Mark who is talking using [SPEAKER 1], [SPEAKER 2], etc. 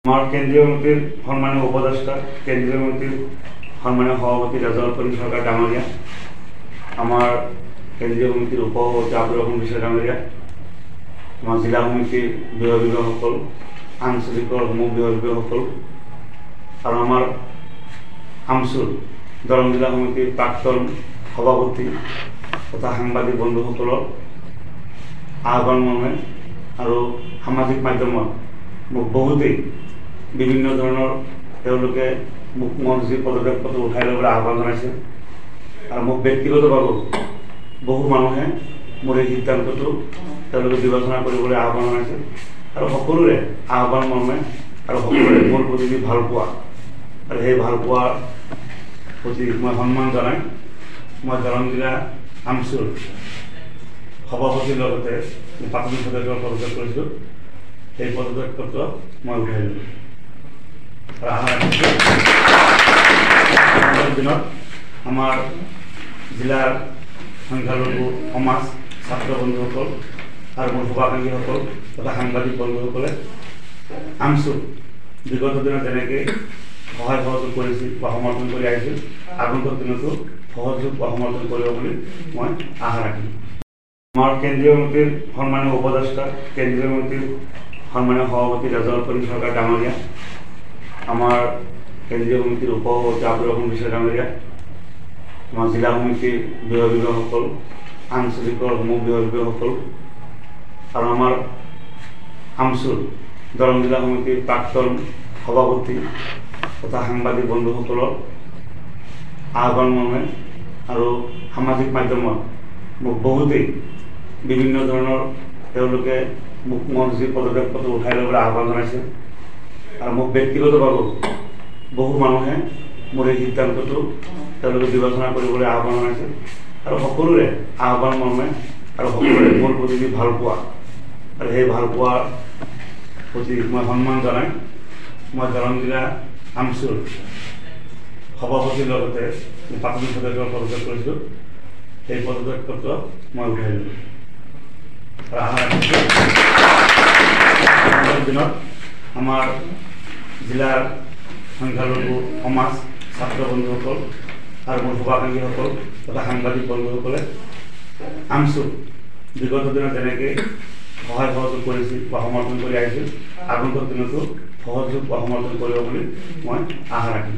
[SPEAKER 1] আমার কেন্দ্রীয় মন্ত্রীর সম্মানীয় উপদেষ্টা কেন্দ্রীয় মন্ত্রীর সম্মানীয় সভাপতি রেজাউল করিম সরকার ডাঙরিয়া, আমার কেন্দ্রীয় মন্ত্রীর উপসভাপতি আব্দুর রহমান বিশ্বাস ডাঙরিয়া, আমার জিলা সমিতির বিভাগীয়সকল, আঞ্চলিকৰ সমূহ বিভাগীয়সকল আৰু আমাৰ আমচুৰ দৰং জিলা সমিতিৰ প্ৰাক্তন সভাপতি তথা সাংবাদিক বন্ধুসকলৰ আহ্বান মৰ্মে আৰু সামাজিক মাধ্যমত মোক বহুতেই বিভিন্ন ধৰণৰ তেওঁলোকে মোক মোৰ যি পদক্ষেপটো উঠাই ল'বলৈ আহ্বান জনাইছে আৰু মোক ব্যক্তিগতভাৱেও বহু মানুহে মোৰ এই সিদ্ধান্তটো তেওঁলোকে বিবেচনা কৰিবলৈ আহ্বান জনাইছে আৰু সকলোৰে আহ্বান মৰ্মে আৰু সকলোৰে মোৰ প্ৰতি যি ভাল পোৱা আৰু সেই ভাল পোৱাৰ প্ৰতি মই সন্মান জনাই মই দৰং জিলা আমচুৰ সভাপতিৰ লগতে প্ৰাথমিক সদস্যৰ পদত্যাগ কৰিছোঁ। সেই পদত্যাগপত্ৰ মই উঠাই দিলোঁ আৰু আগামী দিনত আমাৰ জিলাৰ সংখ্যালঘু সমাজ ছাত্ৰ বন্ধুসকল আৰু মোৰ শুভাকাংক্ষীসকল তথা সাংবাদিক বন্ধুসকলে আমচুৰ বিগত দিনত যেনেকৈ সহায় সহযোগ কৰিছিল বা সমৰ্থন কৰি আহিছিল আগন্তুক দিনতো সহযোগ বা সমৰ্থন কৰিব বুলি মই আশা ৰাখিম। আমার কেন্দ্রীয় মন্ত্রীর সম্মানীয় উপদেষ্টা কেন্দ্রীয় মন্ত্রীর সম্মানীয় সভাপতি রেজাউল করিম সরকার ডাঙরিয়া, আমার কেন্দ্রীয় মন্ত্রীর উপসভাপতি আব্দুর রহমান বিশ্বাস ডাঙরিয়া, আমার জিলা সমিতির বিভাগীয়সকল, আঞ্চলিকৰ সমূহ বিভাগীয়সকল আৰু আমাৰ আমচুৰ দৰং জিলা সমিতিৰ প্ৰাক্তন সভাপতি তথা সাংবাদিক বন্ধুসকলৰ আহ্বান মৰ্মে আৰু সামাজিক মাধ্যমত মোক বহুতেই বিভিন্ন ধৰণৰ তেওঁলোকে মোক মোৰ যি পদক্ষেপটো উঠাই ল'বলৈ আহ্বান জনাইছে আৰু মোক ব্যক্তিগতভাৱেও বহু মানুহে মোৰ এই সিদ্ধান্তটো তেওঁলোকে বিবেচনা কৰিবলৈ আহ্বান জনাইছে আৰু সকলোৰে আহ্বান মৰ্মে আৰু সকলোৰে মোৰ প্ৰতি যি ভাল পোৱা আৰু সেই ভাল পোৱাৰ প্ৰতি মই সন্মান জনাই মই দৰং জিলা আমচুৰ সভাপতিৰ লগতে প্ৰাথমিক সদস্যৰ পদত্যাগ কৰিছোঁ। সেই পদত্যাগপত্ৰ মই উঠাই দিলোঁ আৰু আগামী দিনত আমাৰ জিলাৰ সংখ্যালঘু সমাজ ছাত্ৰ বন্ধুসকল আৰু মোৰ শুভাকাংক্ষীসকল তথা সাংবাদিক বন্ধুসকলে আমচুৰ বিগত দিনত যেনেকৈ সহায় সহযোগ কৰিছিল বা সমৰ্থন কৰি আহিছিল আগন্তুক দিনতো সহযোগ বা সমৰ্থন কৰিব বুলি মই আশা ৰাখিম।